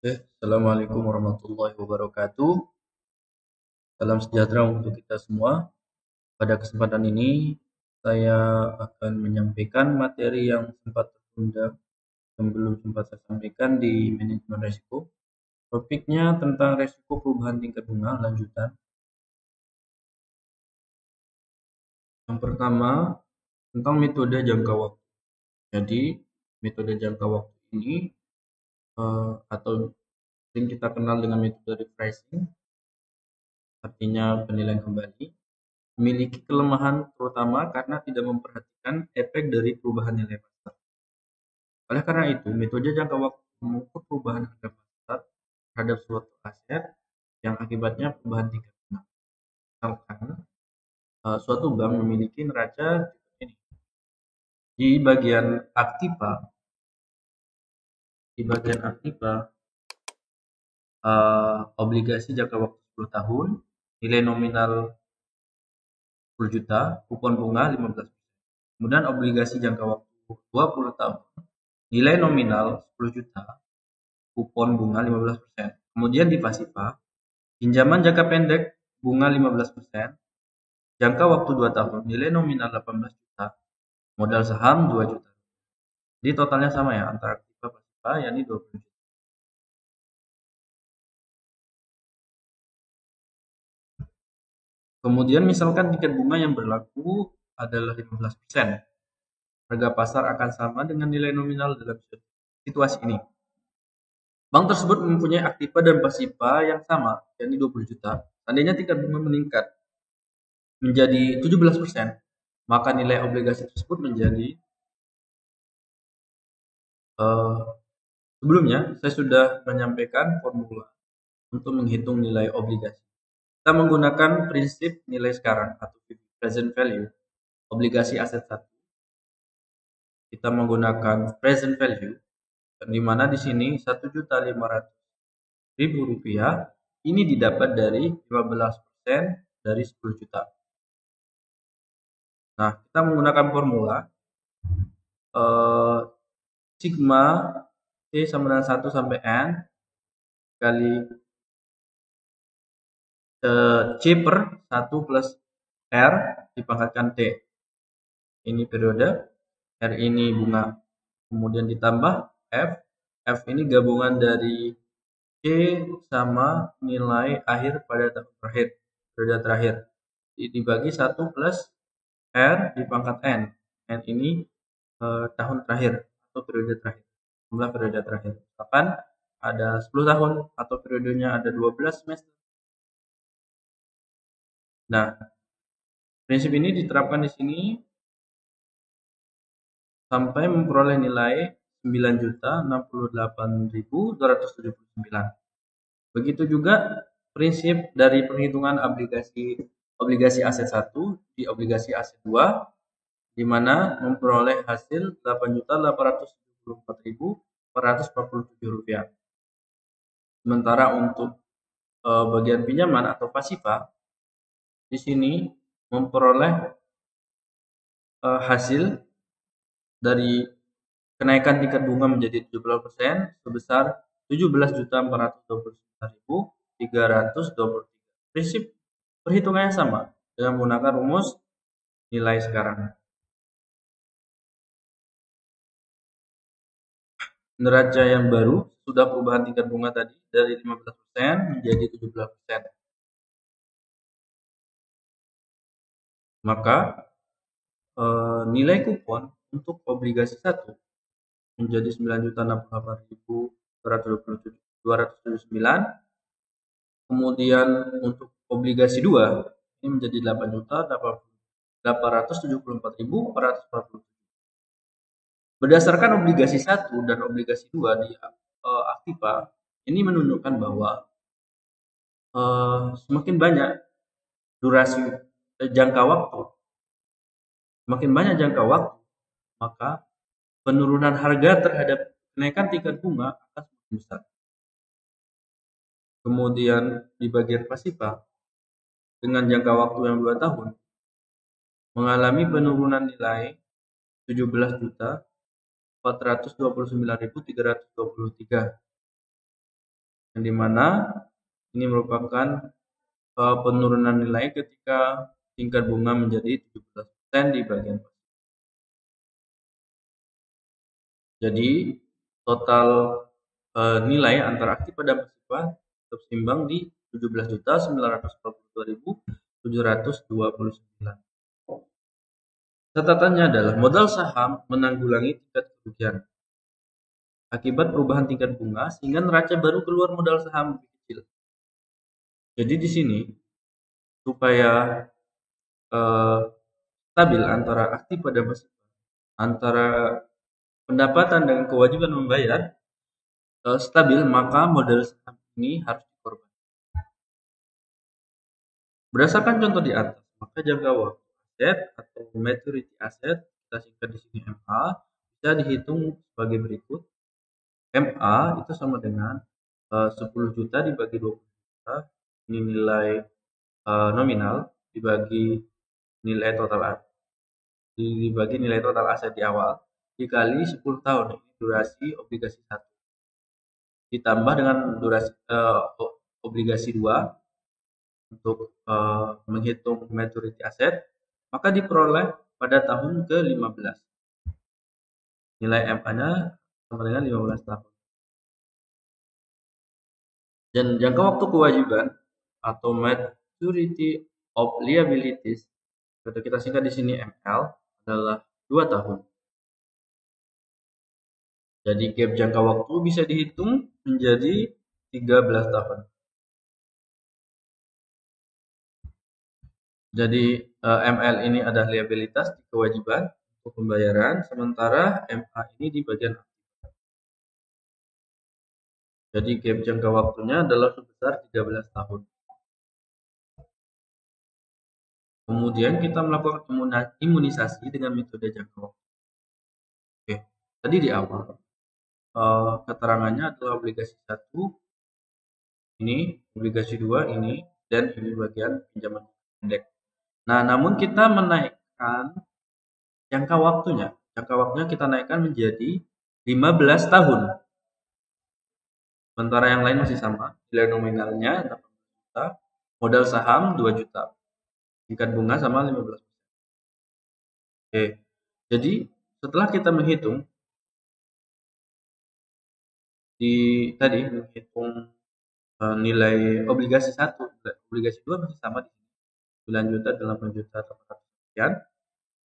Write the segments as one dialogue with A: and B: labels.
A: Assalamualaikum warahmatullahi wabarakatuh. Salam sejahtera untuk kita semua. Pada kesempatan ini, saya akan menyampaikan materi yang sempat tertunda, yang belum sempat saya sampaikan di manajemen risiko. Topiknya tentang risiko perubahan tingkat bunga lanjutan. Yang pertama, tentang metode jangka waktu. Jadi, metode jangka waktu ini atau sering kita kenal dengan metode repricing, artinya penilaian kembali, memiliki kelemahan terutama karena tidak memperhatikan efek dari perubahan nilai pasar. Oleh karena itu, metode jangka waktu mengukur perubahan harga pasar terhadap suatu aset yang akibatnya perubahan tingkat bunga. Misalkan suatu bank memiliki neraca ini. Di bagian aktiva, obligasi jangka waktu 10 tahun, nilai nominal 10 juta, kupon bunga 15%. Kemudian obligasi jangka waktu 20 tahun, nilai nominal 10 juta, kupon bunga 15%. Kemudian di Pasifa, pinjaman jangka pendek bunga 15%, jangka waktu 2 tahun, nilai nominal 18 juta, modal saham 2 juta. Jadi totalnya sama ya antara Aktiva Pasifa yakni 20 juta. Kemudian misalkan tingkat bunga yang berlaku adalah 15%. Harga pasar akan sama dengan nilai nominal dalam situasi ini. Bank tersebut mempunyai aktiva dan pasifa yang sama, yakni 20 juta. Seandainya tingkat bunga meningkat menjadi 17%, maka nilai obligasi tersebut menjadi sebelumnya saya sudah menyampaikan formula untuk menghitung nilai obligasi. Kita menggunakan prinsip nilai sekarang atau present value obligasi aset 1. Kita menggunakan present value, di mana di sini 1.500.000 rupiah ini didapat dari 15% dari 10 juta. Nah, kita menggunakan formula sigma T sama dengan 1 sampai N kali C per 1 plus R dipangkatkan T. Ini periode, R ini bunga. Kemudian ditambah F. F ini gabungan dari C sama nilai akhir pada tahun terakhir, periode terakhir. Dibagi 1 plus R dipangkat N. N ini tahun terakhir atau periode terakhir. Jumlah periode terakhir. Misalkan ada 10 tahun atau periodenya ada 12 semester. Nah, prinsip ini diterapkan di sini sampai memperoleh nilai 9.068.279. Begitu juga prinsip dari perhitungan obligasi aset 1 di obligasi aset 2, di mana memperoleh hasil 8.874.447 rupiah. Sementara untuk bagian pinjaman atau pasifa di sini memperoleh hasil dari kenaikan tingkat bunga menjadi 17% sebesar 17.429.323. Prinsip perhitungannya sama dengan menggunakan rumus nilai sekarang. Neraca yang baru sudah perubahan tingkat bunga tadi dari 15% menjadi 17%. Maka nilai kupon untuk obligasi 1 menjadi 9.068.279. Kemudian untuk obligasi 2 ini menjadi 8.874.447. Berdasarkan obligasi 1 dan obligasi 2 di Aktiva, ini menunjukkan bahwa semakin banyak durasi jangka waktu, semakin banyak jangka waktu, maka penurunan harga terhadap kenaikan tingkat bunga akan semakin besar. Kemudian di bagian pasifa dengan jangka waktu yang 2 tahun mengalami penurunan nilai 17.429.323. yang dimana ini merupakan penurunan nilai ketika tingkat bunga menjadi 17% di bagian pasif. Jadi total nilai antara aktif pada pasifah tetap seimbang di 17.942.729. Catatannya adalah modal saham menanggulangi tingkat kerugian akibat perubahan tingkat bunga sehingga neraca baru keluar modal saham lebih kecil. Jadi di sini supaya stabil antara aktif pada pasifah, antara pendapatan dengan kewajiban membayar stabil, maka modal saham ini harus dikorbankan. Berdasarkan contoh di atas, maka jangka waktu aset atau maturity aset, kita singkat di sini MA, bisa dihitung sebagai berikut. MA itu sama dengan 10 juta dibagi 20 juta, ini nilai nominal, dibagi nilai total aset di awal, dikali 10 tahun, ini durasi obligasi 1. Ditambah dengan durasi obligasi 2 untuk menghitung maturity aset, maka diperoleh pada tahun ke-15. Nilai MA-nya sama dengan 15 tahun. Dan jangka waktu kewajiban atau maturity of liabilities, atau kita singkat di sini ML, adalah 2 tahun. Jadi gap jangka waktu bisa dihitung menjadi 13 tahun. Jadi ML ini adalah liabilitas di kewajiban untuk pembayaran, sementara MA ini di bagian aktif. Jadi gap jangka waktunya adalah sebesar 13 tahun. Kemudian kita melakukan imunisasi dengan metode jangka waktu. Oke, tadi di awal keterangannya adalah obligasi 1, ini obligasi 2, ini, dan ini bagian pinjaman pendek. Nah, namun kita menaikkan jangka waktunya. Jangka waktunya kita naikkan menjadi 15 tahun. Sementara yang lain masih sama. Nilai nominalnya 8 juta, modal saham 2 juta. Tingkat bunga sama 15%. Oke. Jadi, setelah kita menghitung menghitung nilai obligasi 1, obligasi 2 masih sama di sini. 9 juta, 8 juta, 800 sekian.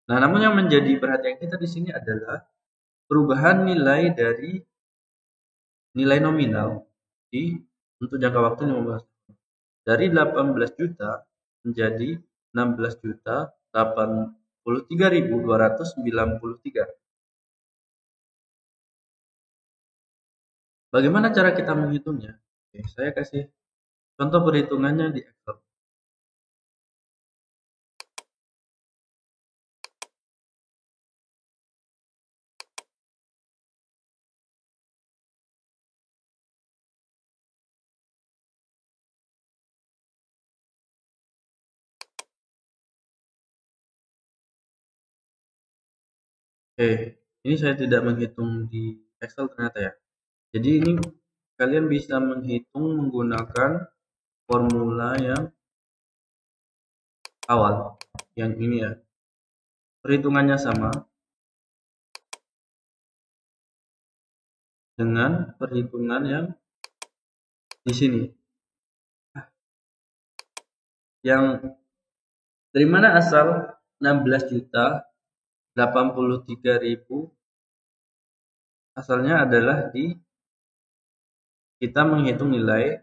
A: Nah, namun yang menjadi perhatian kita di sini adalah perubahan nilai dari nilai nominal untuk jangka waktu 15 tahun. Dari 18 juta menjadi 16 juta 83.293. Bagaimana cara kita menghitungnya? Oke, saya kasih contoh perhitungannya di Excel. Oke, ini saya tidak menghitung di Excel ternyata ya. Jadi ini kalian bisa menghitung menggunakan formula yang awal, yang ini ya. Perhitungannya sama dengan perhitungan yang di sini. Yang dari mana asal 16 juta 83.000? Asalnya adalah di kita menghitung nilai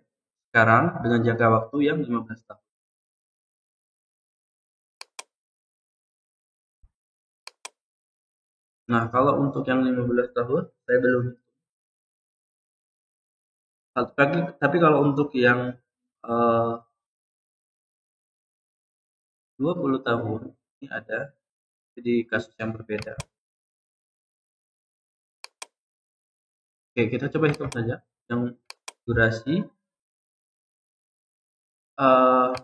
A: sekarang dengan jangka waktu yang 15 tahun. Nah, kalau untuk yang 15 tahun saya belum. Tapi kalau untuk yang 20 tahun ini ada di kasus yang berbeda. Oke, kita coba hitung saja yang durasi 15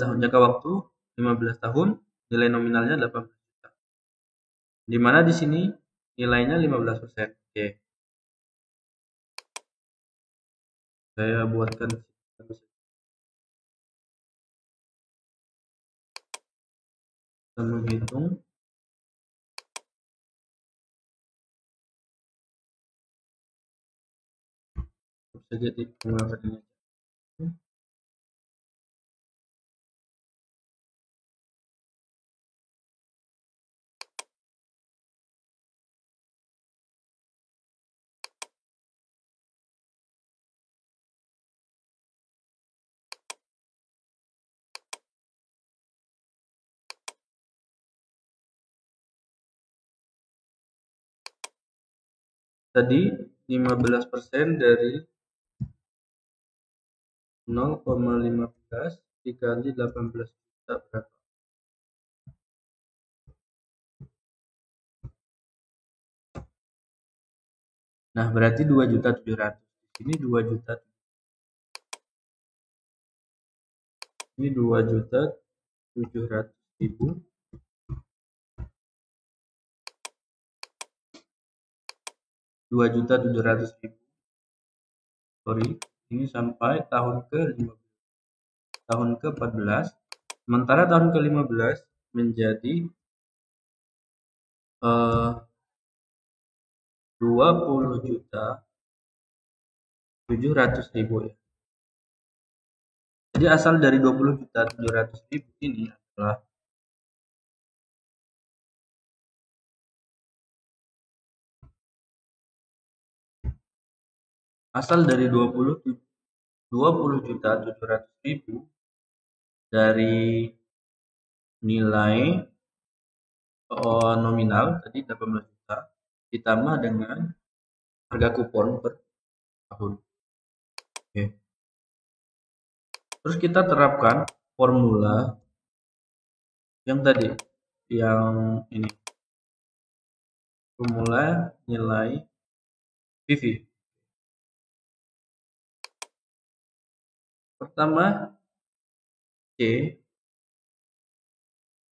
A: tahun, jangka waktu 15 tahun, nilai nominalnya 18 juta. Di mana di sini nilainya 15%. Oke. Saya buatkan kita menghitung saja di menggunakan ini. Tadi 15% dari 0,15 dikali 18 juta berapa? Nah, berarti 2.700.000. Ini 2 juta. Ini 2.700.000. 2.700.000. Sorry, ini sampai tahun ke-15. Tahun ke-14. Sementara tahun ke-15 menjadi 20.700.000 ya. Jadi asal dari 20.700.000 ini adalah asal dari 20.700.000 dari nilai nominal tadi 18 juta ditambah dengan harga kupon per tahun. Oke. Terus kita terapkan formula yang tadi, yang ini, formula nilai PV. Pertama C,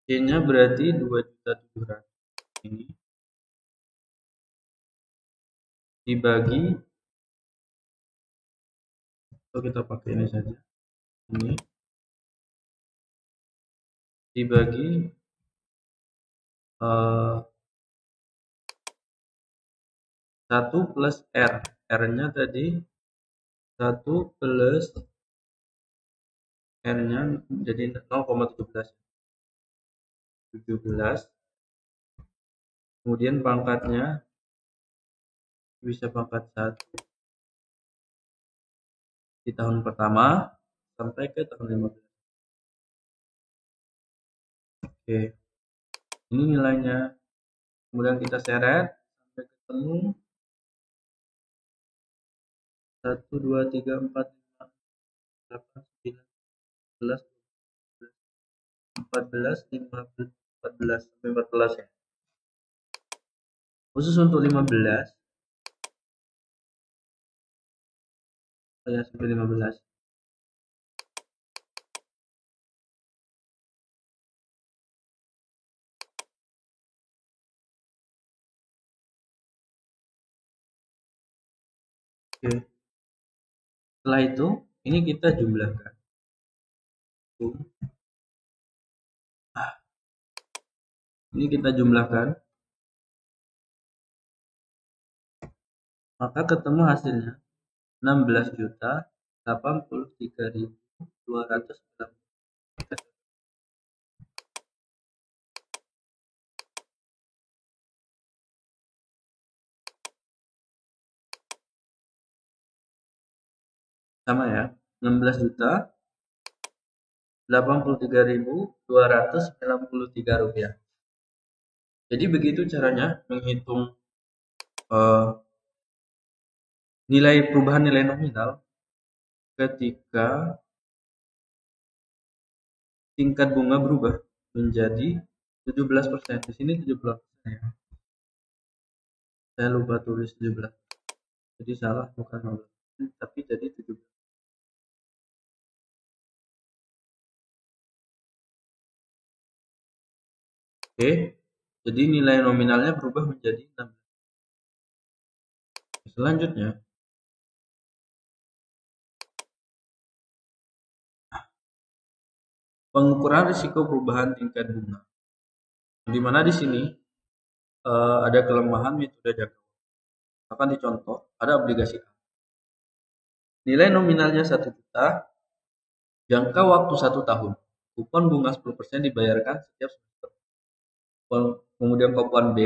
A: C-nya berarti 2.700.000 ini dibagi, atau kita pakai ini saja, ini dibagi 1 plus R. R-nya tadi 1 plus R-nya jadi 0,17. 17. Kemudian pangkatnya bisa pangkat 1 di tahun pertama sampai ke tahun 15. Oke. Ini nilainya. Kemudian kita seret sampai ketemu 1, 2, 3, 4, 5, 8, 9, 11, 14, 15, 14 sampai 14 ya. Khusus untuk 15 saya sampai 15. Oke. Setelah itu ini kita jumlahkan. Ini kita jumlahkan. Maka ketemu hasilnya 16.083.200. Sama ya, 16.083.293 rupiah. Jadi begitu caranya menghitung nilai perubahan nilai nominal ketika tingkat bunga berubah menjadi 17%. Di sini 17% ya. Saya lupa tulis 17. Jadi salah, bukan 0, tapi jadi 17. Oke. Jadi nilai nominalnya berubah menjadi 16. Selanjutnya pengukuran risiko perubahan tingkat bunga. Di mana di sini ada kelemahan metode jangka. Akan dicontoh, ada obligasi A. Nilai nominalnya 1 juta, jangka waktu 1 tahun. Kupon bunga 10% dibayarkan setiap semester. Kemudian kupon B,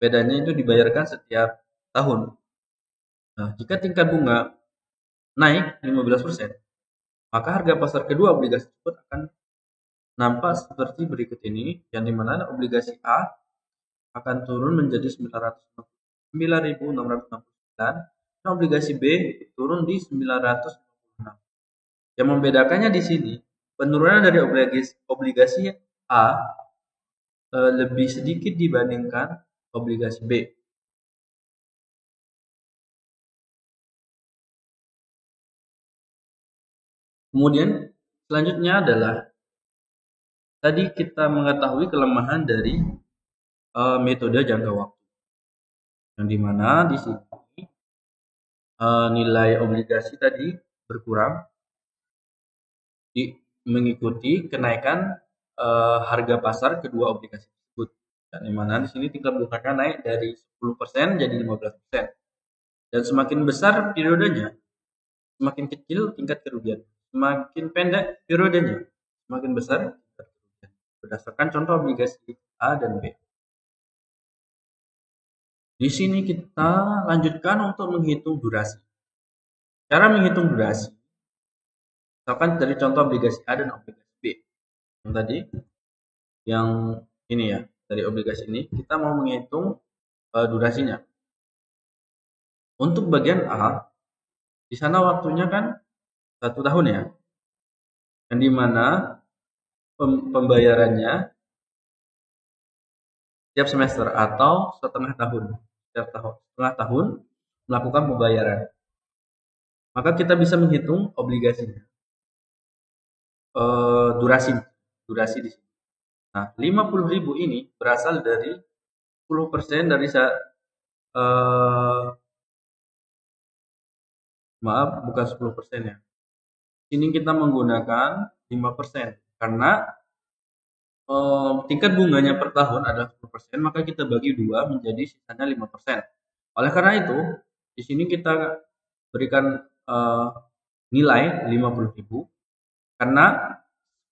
A: bedanya itu dibayarkan setiap tahun. Nah, jika tingkat bunga naik 15%, maka harga pasar kedua obligasi tersebut akan nampak seperti berikut ini, yang dimana obligasi A akan turun menjadi 9.669 dan obligasi B turun di 956. Yang membedakannya di sini, penurunan dari obligasi A lebih sedikit dibandingkan obligasi B. Kemudian selanjutnya adalah tadi kita mengetahui kelemahan dari metode jangka waktu, yang dimana di sini nilai obligasi tadi berkurang mengikuti kenaikan harga pasar kedua obligasi tersebut. Dan dimana di sini tingkat bunganya naik dari 10% jadi 15%. Dan semakin besar periodenya, semakin kecil tingkat kerugian. Semakin pendek periodenya, semakin besar tingkat kerugian. Berdasarkan contoh obligasi A dan B. Di sini kita lanjutkan untuk menghitung durasi. Cara menghitung durasi, misalkan dari contoh obligasi A dan obligasi B. Yang tadi, yang ini ya, dari obligasi ini, kita mau menghitung durasinya. Untuk bagian A, di sana waktunya kan 1 tahun ya, yang dimana pembayarannya setiap semester atau setengah tahun. Setiap setengah tahun melakukan pembayaran. Maka kita bisa menghitung obligasinya. Durasi di sini. Nah, 50.000 ini berasal dari 10% dari maaf, bukan 10% ya. Ini kita menggunakan 5% karena tingkat bunganya per tahun adalah 10%, maka kita bagi 2 menjadi sisanya 5%. Oleh karena itu, di sini kita berikan nilai 50.000 karena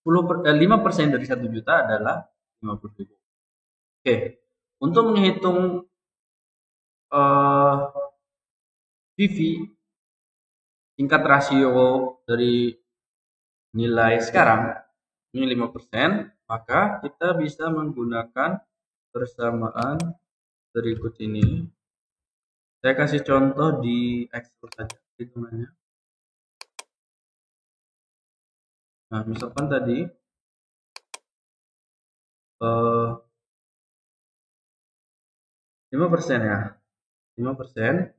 A: 5% dari 1 juta adalah 50.000. Oke, untuk menghitung PV, tingkat rasio dari nilai sekarang ini 5%, maka kita bisa menggunakan persamaan berikut ini. Saya kasih contoh di Excel saja hitungannya. Nah, misalkan tadi 5% ya. 5%.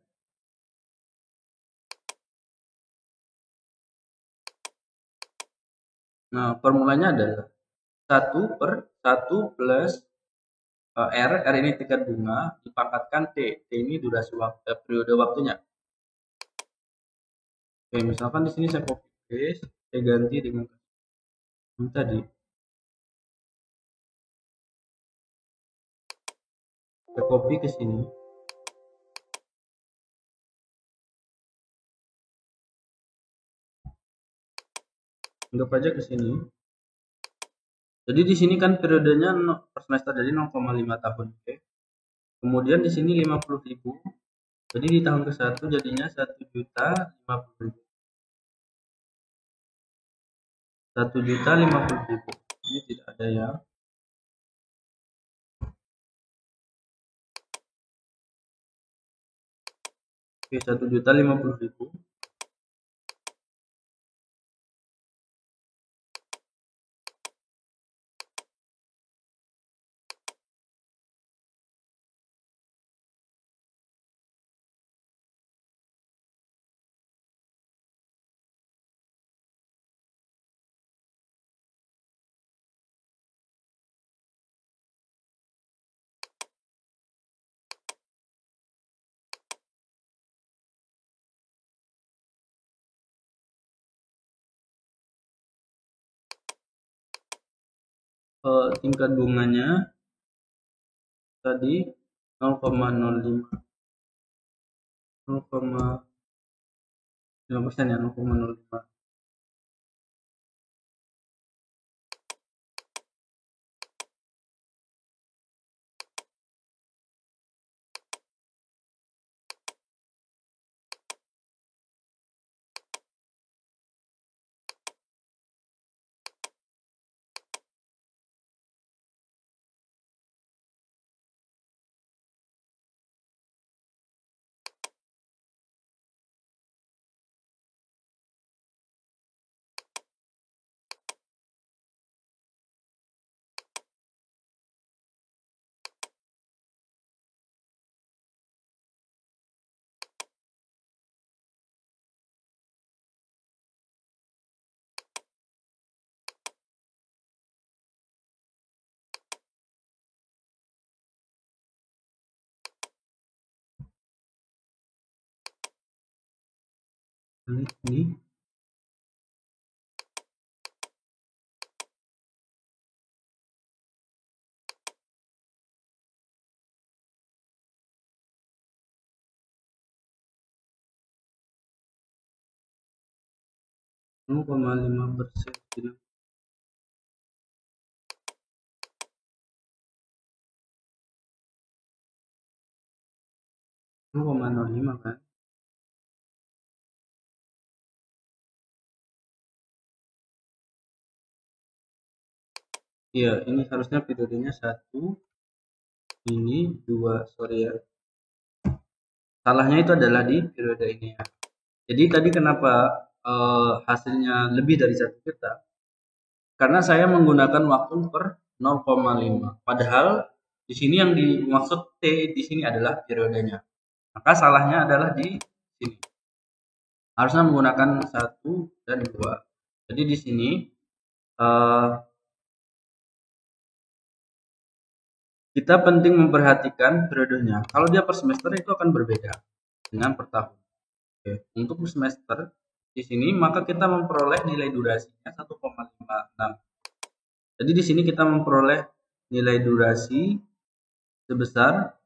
A: Nah, formulanya adalah 1/1 plus R ini tingkat bunga, dipangkatkan T ini durasi periode waktunya. Oke, misalkan di sini saya copy paste, saya ganti dengan ini tadi. Saya copy ke sini. Anggap aja ke sini. Jadi di sini kan periodenya per semester jadi 0,5 tahun, oke. Kemudian di sini 50.000. Jadi di tahun ke-1 jadinya 1.050.000. 1.050.000. Ini tidak ada ya. Oke, 1.050.000. tingkat bunganya tadi 0,05 0,5% ya, 0,05. Ini 0,5%. 0,05 kan. Iya, ini harusnya periodenya 1, ini 2, sorry ya. Salahnya itu adalah di periode ini ya. Jadi tadi kenapa hasilnya lebih dari 1 juta? Karena saya menggunakan waktu per 0,5. Padahal di sini yang dimaksud T di sini adalah periodenya. Maka salahnya adalah di sini. Harusnya menggunakan 1 dan 2. Jadi di sini kita penting memperhatikan periodenya. Kalau dia per semester itu akan berbeda dengan per tahun. Oke. Untuk semester di sini maka kita memperoleh nilai durasinya 1,56. Jadi di sini kita memperoleh nilai durasi sebesar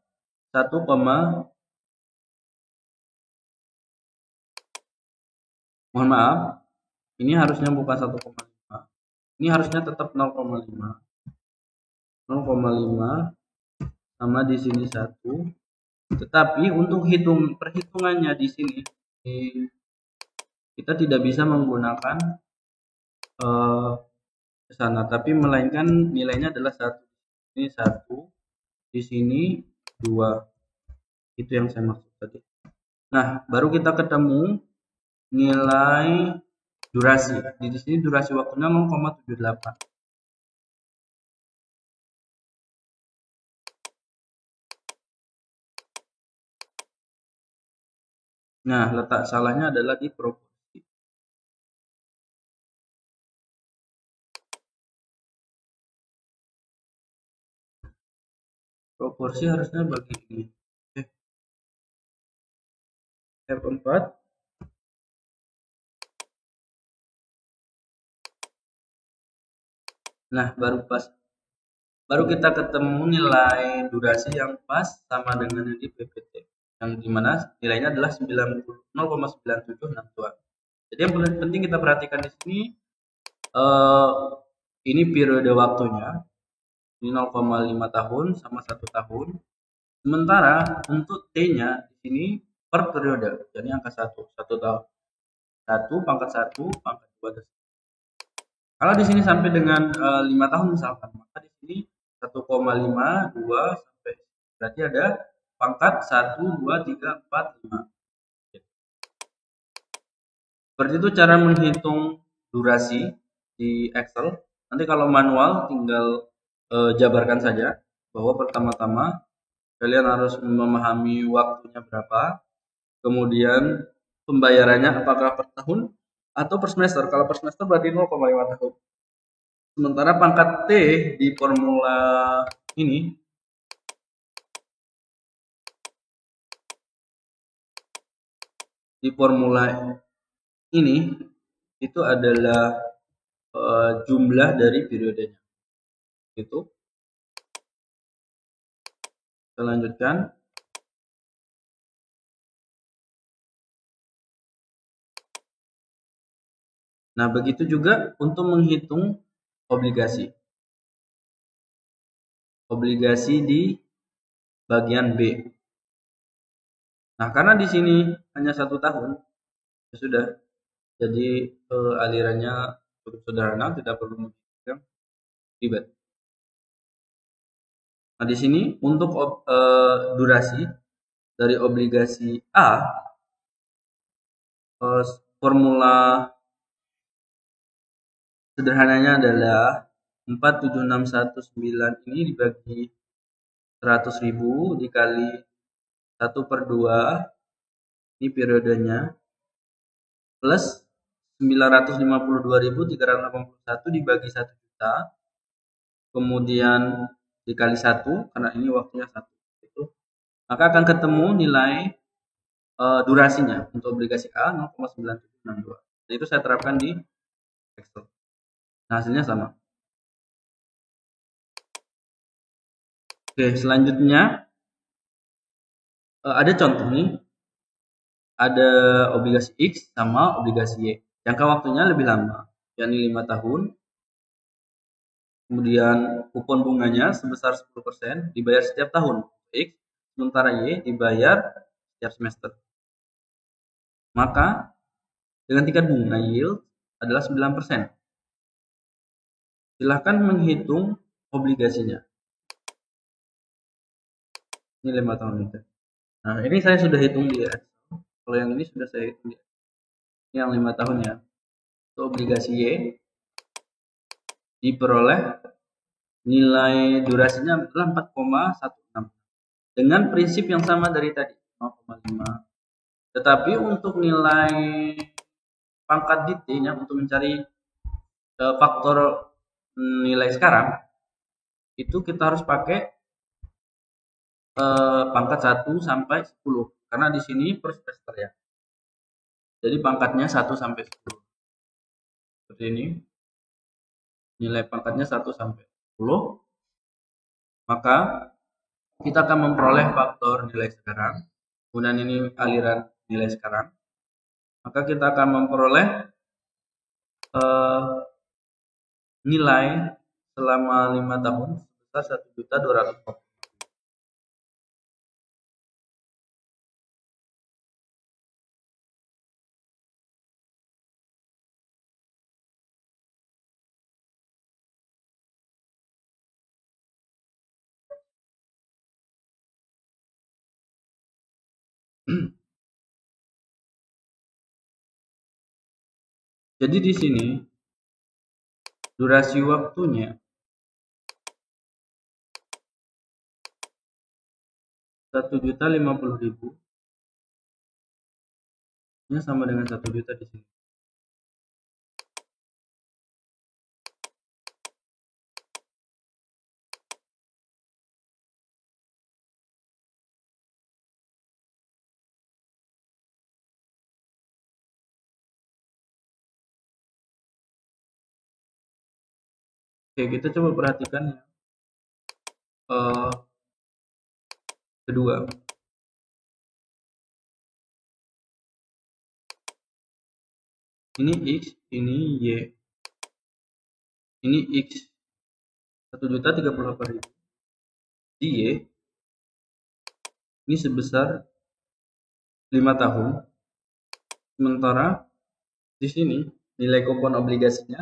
A: 1, mohon maaf, ini harusnya bukan 1,5. Ini harusnya tetap 0,5. 0,5 sama di sini 1. Tetapi untuk perhitungannya di sini kita tidak bisa menggunakan ke sana, tapi melainkan nilainya adalah 1. Ini 1, di sini 2. Itu yang saya maksud tadi. Nah, baru kita ketemu nilai durasi. Di sini durasi waktunya 0,78. Nah, letak salahnya adalah di proporsi. Proporsi harusnya bagi ini. F4. Nah, baru kita ketemu nilai durasi yang pas sama dengan yang di PPT, yang dimana nilainya adalah 0,9762. Jadi yang paling penting kita perhatikan di sini, ini periode waktunya, ini 0,5 tahun sama 1 tahun. Sementara untuk T-nya di sini per periode, jadi angka 1 tahun. 1 pangkat 1 pangkat 2. Kalau di sini sampai dengan 5 tahun misalkan, maka di sini 1,5, 2 sampai berarti ada pangkat 1, 2, 3, 4, 5. Seperti itu cara menghitung durasi di Excel. Nanti kalau manual tinggal jabarkan saja bahwa pertama-tama kalian harus memahami waktunya berapa, kemudian pembayarannya apakah per tahun atau per semester. Kalau per semester berarti 0,5 tahun. Sementara pangkat T di formula ini itu adalah jumlah dari periodenya. Itu. Kita lanjutkan. Nah, begitu juga untuk menghitung obligasi. Obligasi di bagian B. Nah, karena di sini hanya 1 tahun, ya sudah. Jadi alirannya cukup sederhana, tidak perlu yang ribet. Nah, di sini untuk durasi dari obligasi A, formula sederhananya adalah 47619 ini dibagi 100.000 dikali 1/2, ini periodenya, plus 952.381 dibagi 1 juta, kemudian dikali 1, karena ini waktunya 1, gitu. Maka akan ketemu nilai durasinya untuk obligasi A 0,9762. Jadi itu saya terapkan di Excel. Nah, hasilnya sama. Oke, selanjutnya ada contoh nih. Ada obligasi X sama obligasi Y. Jangka waktunya lebih lama, yakni 5 tahun. Kemudian kupon bunganya sebesar 10% dibayar setiap tahun X, sementara Y dibayar setiap semester. Maka dengan tingkat bunga yield adalah 9%. Silahkan menghitung obligasinya. Ini 5 tahun itu. Nah, ini saya sudah hitung di Excel. Kalau yang ini sudah saya hitung di Excel. Ini yang 5 tahun ya. Untuk obligasi Y diperoleh nilai durasinya adalah 4,16 dengan prinsip yang sama dari tadi 0,5. Tetapi untuk nilai pangkat DT-nya untuk mencari faktor nilai sekarang itu kita harus pakai pangkat 1 sampai 10 karena di sini per semester ya. Jadi pangkatnya 1 sampai 10. Seperti ini. Nilai pangkatnya 1 sampai 10. Maka kita akan memperoleh faktor nilai sekarang. Kemudian ini aliran nilai sekarang. Maka kita akan memperoleh nilai selama 5 tahun sebesar 1.240.000. Jadi di sini durasi waktunya 1.050.000 ini sama dengan 1 juta di sini. Oke, kita coba perhatikan ya. Kedua. Ini X, ini Y. Ini X 1.038.000. Di Y ini sebesar 5 tahun. Sementara di sini nilai kupon obligasinya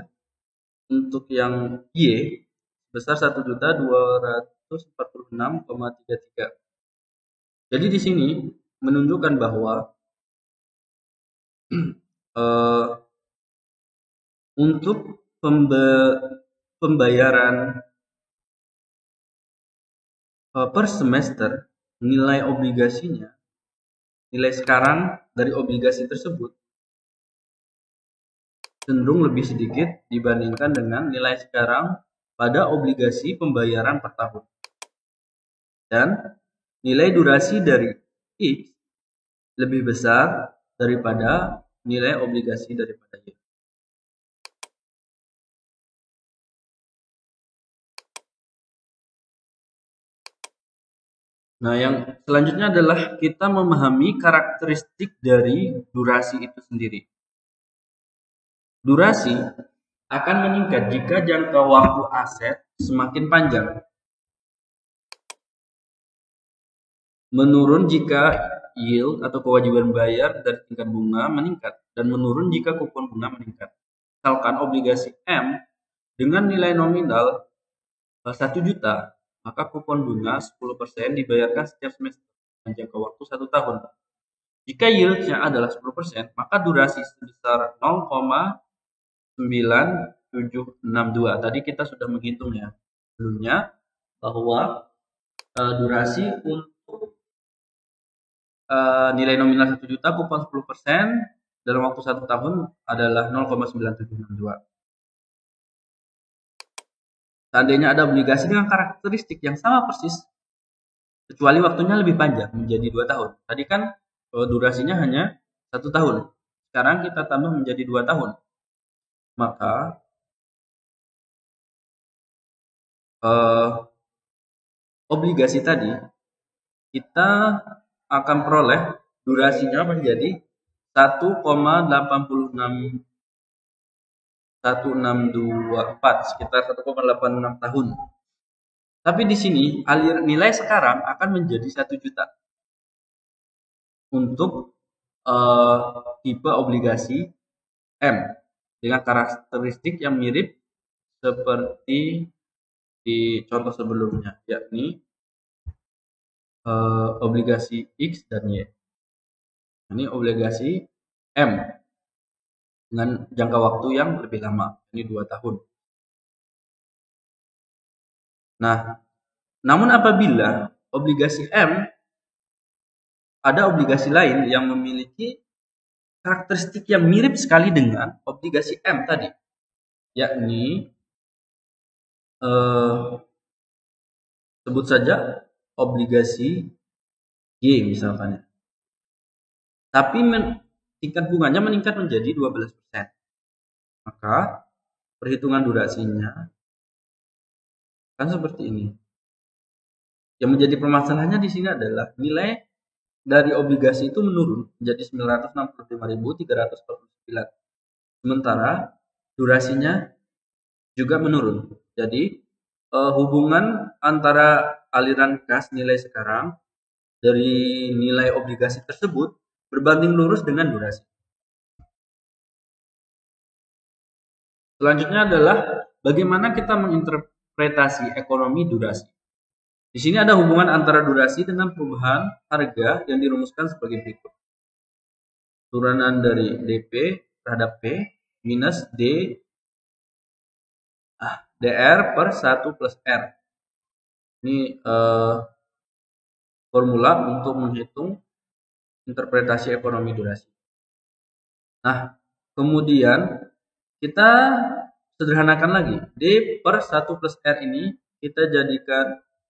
A: untuk yang Y sebesar 1.246,33. Jadi di sini menunjukkan bahwa untuk pembayaran per semester nilai obligasinya, nilai sekarang dari obligasi tersebut cenderung lebih sedikit dibandingkan dengan nilai sekarang pada obligasi pembayaran per tahun. Dan nilai durasi dari X lebih besar daripada nilai obligasi daripada Y. Nah, yang selanjutnya adalah kita memahami karakteristik dari durasi itu sendiri. Durasi akan meningkat jika jangka waktu aset semakin panjang. Menurun jika yield atau kewajiban bayar dari tingkat bunga meningkat, dan menurun jika kupon bunga meningkat. Misalkan obligasi M dengan nilai nominal 1 juta, maka kupon bunga 10% dibayarkan setiap semester dengan jangka waktu 1 tahun. Jika yieldnya adalah 10%, maka durasi sebesar 0,9762. Tadi kita sudah menghitungnya sebelumnya bahwa durasi untuk nilai nominal 1 juta kupon 10% dalam waktu 1 tahun adalah 0,9762. Seandainya ada obligasi dengan karakteristik yang sama persis, kecuali waktunya lebih panjang menjadi 2 tahun. Tadi kan durasinya hanya 1 tahun. Sekarang kita tambah menjadi 2 tahun. Maka obligasi tadi kita akan peroleh durasinya menjadi 1,1624, sekitar 1,86 tahun. Tapi di sini nilai sekarang akan menjadi 1 juta untuk tipe obligasi M dengan karakteristik yang mirip seperti di contoh sebelumnya, yakni obligasi X dan Y. Ini obligasi M dengan jangka waktu yang lebih lama, ini 2 tahun. Nah, namun apabila obligasi M ada obligasi lain yang memiliki karakteristik yang mirip sekali dengan obligasi M tadi, yakni sebut saja obligasi G misalkan, tapi tingkat bunganya meningkat menjadi 12%. Maka perhitungan durasinya kan seperti ini. Yang menjadi permasalahannya di sini adalah nilai dari obligasi itu menurun menjadi 965.349. Sementara durasinya juga menurun. Jadi hubungan antara aliran kas nilai sekarang dari nilai obligasi tersebut berbanding lurus dengan durasi. Selanjutnya adalah bagaimana kita menginterpretasi ekonomi durasi. Di sini ada hubungan antara durasi dengan perubahan harga yang dirumuskan sebagai berikut. Turunan dari DP terhadap P minus DR per 1 plus R. Ini formula untuk menghitung interpretasi ekonomi durasi. Nah, kemudian kita sederhanakan lagi. D per 1 plus R ini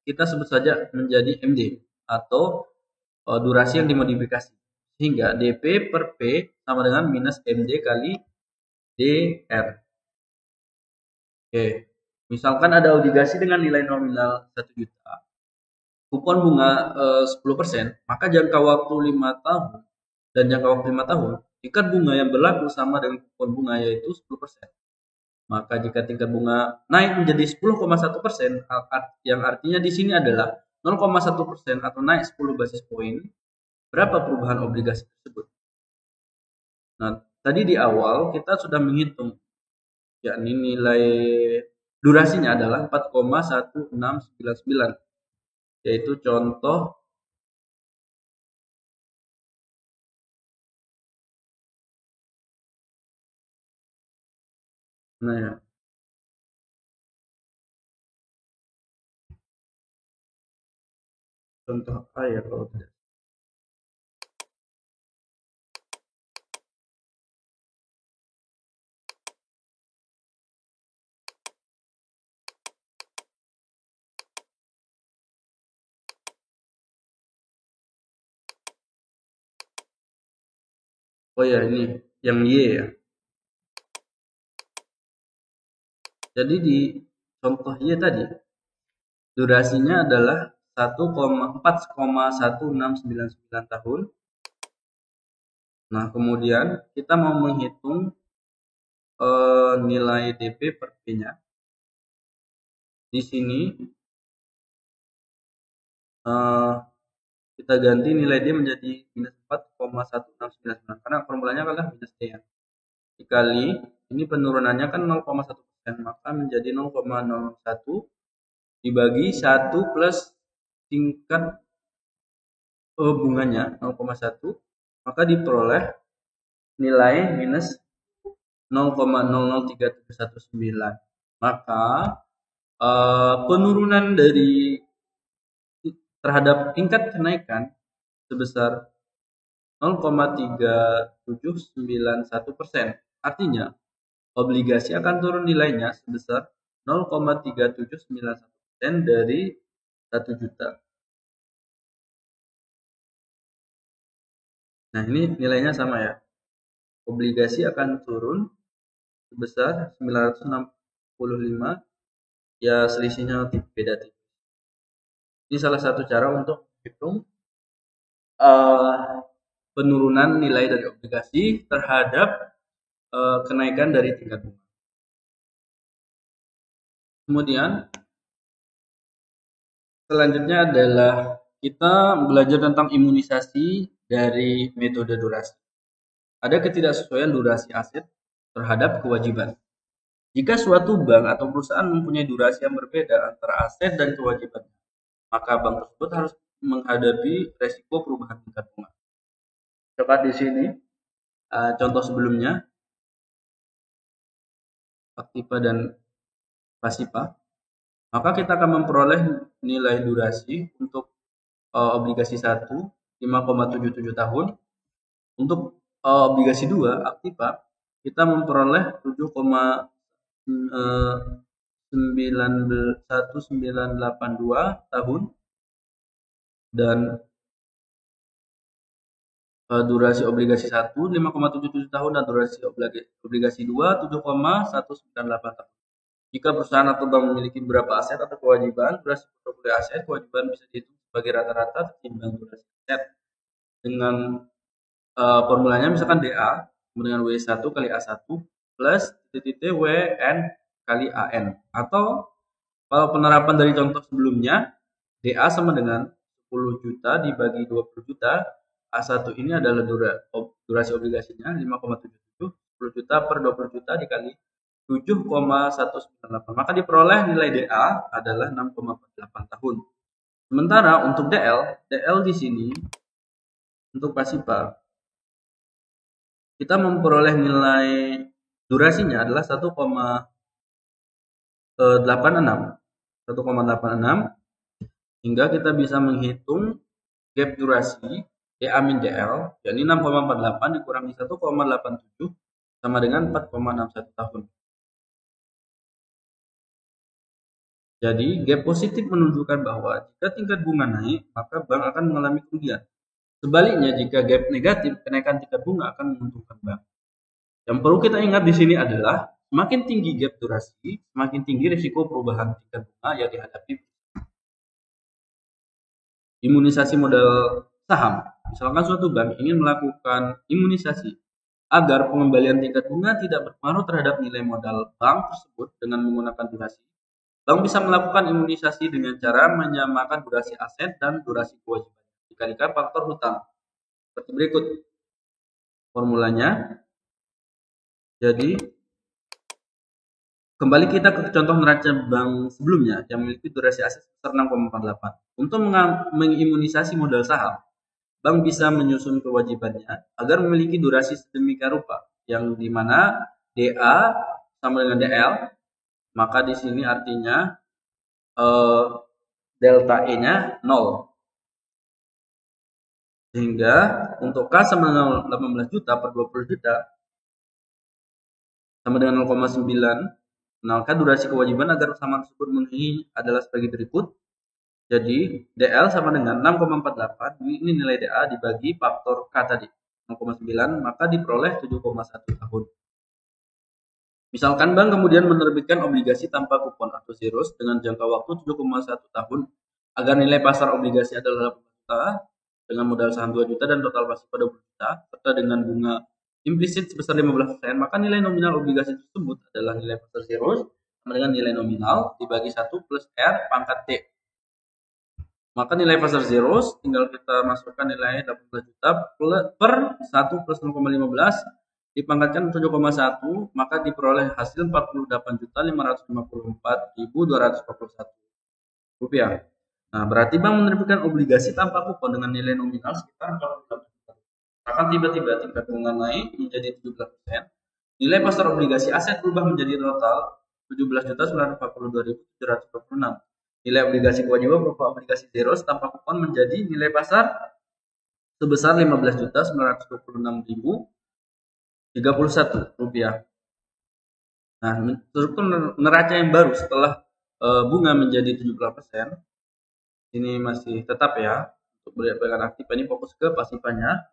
A: kita sebut saja menjadi MD atau durasi yang dimodifikasi. Sehingga DP per P sama dengan minus MD kali DR. Oke, misalkan ada obligasi dengan nilai nominal 1 juta. Kupon bunga 10%, maka jangka waktu 5 tahun dan jangka waktu 5 tahun, tingkat bunga yang berlaku sama dengan kupon bunga yaitu 10%. Maka jika tingkat bunga naik menjadi 10,1%, yang artinya di sini adalah 0,1% atau naik 10 basis poin, berapa perubahan obligasi tersebut? Nah, tadi di awal kita sudah menghitung, yakni nilai durasinya adalah 4,1699, yaitu contoh nah ya. Contoh A ya kalau tidak. Oh ya, ini yang Y ya. Jadi di contoh Y tadi, durasinya adalah 4,1699 tahun. Nah, kemudian kita mau menghitung nilai DP per P-nya. Di sini kita ganti nilai D menjadi minus 4,1699 karena formulanya adalah minus D ya. Dikali, ini penurunannya kan 0,1%, maka menjadi 0,01 dibagi 1 plus tingkat bunganya 0,1, maka diperoleh nilai minus 0,003719. Maka penurunan dari terhadap tingkat kenaikan sebesar 0,3791%. Artinya, obligasi akan turun nilainya sebesar 0,3791% dari 1 juta. Nah, ini nilainya sama ya. Obligasi akan turun sebesar 965, ya selisihnya beda tipis. Ini salah satu cara untuk menghitung penurunan nilai dari obligasi terhadap kenaikan dari tingkat bunga. Kemudian selanjutnya adalah kita belajar tentang imunisasi dari metode durasi. Ada ketidaksesuaian durasi aset terhadap kewajiban. Jika suatu bank atau perusahaan mempunyai durasi yang berbeda antara aset dan kewajiban, maka bank tersebut harus menghadapi resiko perubahan tingkat bunga. Coba di sini contoh sebelumnya, aktiva dan pasiva, maka kita akan memperoleh nilai durasi untuk obligasi 1 5,77 tahun. Untuk obligasi 2 aktiva kita memperoleh 7,1982 tahun, dan durasi obligasi 1 5,77 tahun dan durasi obligasi 2 7,198 tahun. Jika perusahaan atau bank memiliki beberapa aset atau kewajiban, durasi portofolio aset kewajiban bisa dihitung sebagai rata-rata timbang durasi aset. Dengan formulanya misalkan DA dengan W1 kali A1 plus WN kali AN. Atau kalau penerapan dari contoh sebelumnya, DA sama dengan 10 juta dibagi 20 juta. A1 ini adalah durasi obligasinya 5,77, 10 juta per 20 juta dikali 7,198. Maka diperoleh nilai DA adalah 6,48 tahun. Sementara untuk DL di sini untuk pasiva kita memperoleh nilai durasinya adalah 1,86 hingga kita bisa menghitung gap durasi DA min DL, yakni 6,48 dikurangi 1,87 sama dengan 4,61 tahun. Jadi, gap positif menunjukkan bahwa jika tingkat bunga naik, maka bank akan mengalami kerugian. Sebaliknya, jika gap negatif, kenaikan tingkat bunga akan menguntungkan bank. Yang perlu kita ingat di sini adalah semakin tinggi gap durasi, semakin tinggi risiko perubahan tingkat bunga yang dihadapi. Imunisasi modal saham. Misalkan suatu bank ingin melakukan imunisasi agar pengembalian tingkat bunga tidak berpengaruh terhadap nilai modal bank tersebut dengan menggunakan durasi. Bank bisa melakukan imunisasi dengan cara menyamakan durasi aset dan durasi kewajiban dikalikan faktor hutang. Seperti berikut formulanya. Jadi, kembali kita ke contoh neraca bank sebelumnya yang memiliki durasi aset sebesar 6,48. Untuk mengimunisasi modal saham, bank bisa menyusun kewajibannya agar memiliki durasi sedemikian rupa, yang dimana DA sama dengan DL. Maka di sini artinya delta E-nya 0. Sehingga untuk K sama dengan 18 juta per 20 juta sama dengan 0,9. Maka durasi kewajiban agar sama tersebut memenuhi adalah sebagai berikut. Jadi DL sama dengan 6,48. Ini nilai DA dibagi faktor K tadi 0,9, maka diperoleh 7,1 tahun. Misalkan bank kemudian menerbitkan obligasi tanpa kupon atau zeros dengan jangka waktu 7,1 tahun agar nilai pasar obligasi adalah 8 juta dengan modal saham 2 juta dan total pasif pada 20 juta serta dengan bunga implisit sebesar 15%, maka nilai nominal obligasi tersebut adalah nilai pasar zero sama dengan nilai nominal dibagi 1 plus R pangkat T. Maka nilai pasar zero tinggal kita masukkan nilai 18 juta per 1 plus 0,15 dipangkatkan 7,1, maka diperoleh hasil 48.554.241 rupiah. Nah, berarti bank menerbitkan obligasi tanpa kupon dengan nilai nominal sekitar 48 juta. Akan tiba-tiba tingkat bunga naik menjadi 17%, nilai pasar obligasi aset berubah menjadi total 17.942.726. Nilai obligasi kewajiban berupa obligasi zero tanpa kupon menjadi nilai pasar sebesar 15.926.031 rupiah. Nah, struktur neraca yang baru setelah bunga menjadi 17%, ini masih tetap ya, untuk berikan aktif ini fokus ke pasifannya.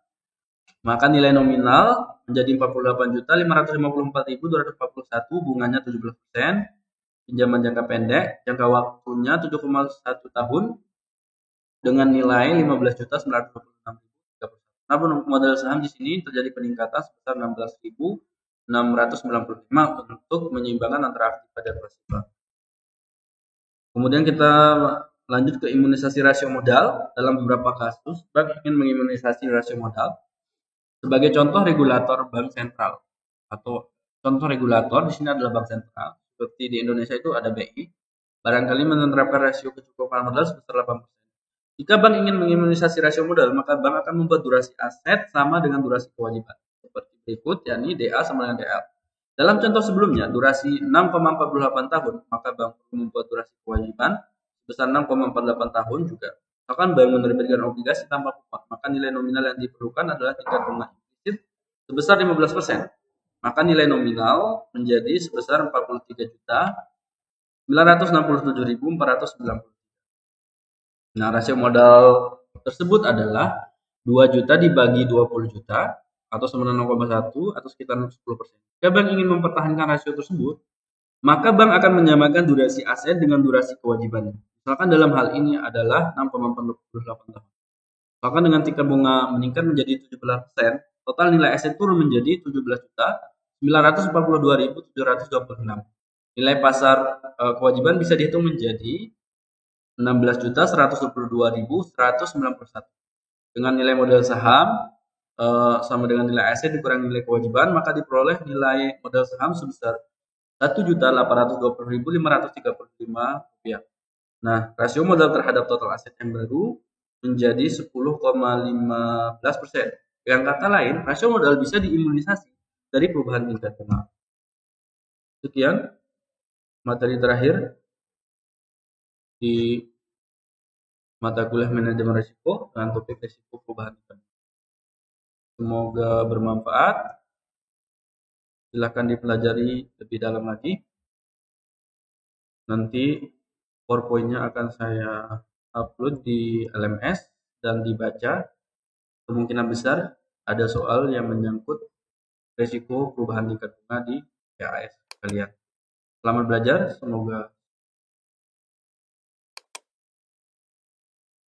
A: Maka nilai nominal menjadi 48.554.241, bunganya 17%. Pinjaman jangka pendek, jangka waktunya 7,1 tahun dengan nilai 15.926.031. Namun modal saham di sini terjadi peningkatan sebesar 16.695 untuk menyeimbangkan antara aktiva dan pasifa. Kemudian kita lanjut ke imunisasi rasio modal. Dalam beberapa kasus, bank ingin mengimunisasi rasio modal. Sebagai contoh regulator bank sentral atau contoh regulator di sini adalah bank sentral. Seperti di Indonesia itu ada BI, barangkali menerapkan rasio kecukupan modal sebesar 8%. Jika bank ingin mengimunisasi rasio modal, maka bank akan membuat durasi aset sama dengan durasi kewajiban. Seperti berikut, yakni DA sama dengan DL. Dalam contoh sebelumnya, durasi 6,48 tahun, maka bank perlu membuat durasi kewajiban sebesar 6,48 tahun juga. Bahkan bank menerbitkan obligasi tanpa kupon, maka nilai nominal yang diperlukan adalah tingkat bunga implisit sebesar 15%. Maka nilai nominal menjadi sebesar 43.967.490. Nah, rasio modal tersebut adalah 2 juta dibagi 20 juta atau sama dengan 0,1 atau sekitar 10%. Jika bank ingin mempertahankan rasio tersebut, maka bank akan menyamakan durasi aset dengan durasi kewajiban. Misalkan dalam hal ini adalah 6,48 tahun. Maka dengan tingkat bunga meningkat menjadi 17%, total nilai aset turun menjadi 17.942.726. Nilai pasar kewajiban bisa dihitung menjadi 16.122.191. Dengan nilai modal saham sama dengan nilai aset dikurangi nilai kewajiban, maka diperoleh nilai modal saham sebesar 1.820.535 rupiah. Nah, rasio modal terhadap total aset yang baru menjadi 10,15%. Dengan kata lain, rasio modal bisa diimunisasi dari perubahan tingkat bunga. Sekian materi terakhir di mata kuliah manajemen risiko dengan topik risiko perubahan tingkat bunga. Semoga bermanfaat. Silahkan dipelajari lebih dalam lagi. Nanti PowerPoint-nya akan saya upload di LMS dan dibaca. Kemungkinan besar ada soal yang menyangkut risiko perubahan tingkat bunga di PAS kalian. Selamat belajar, semoga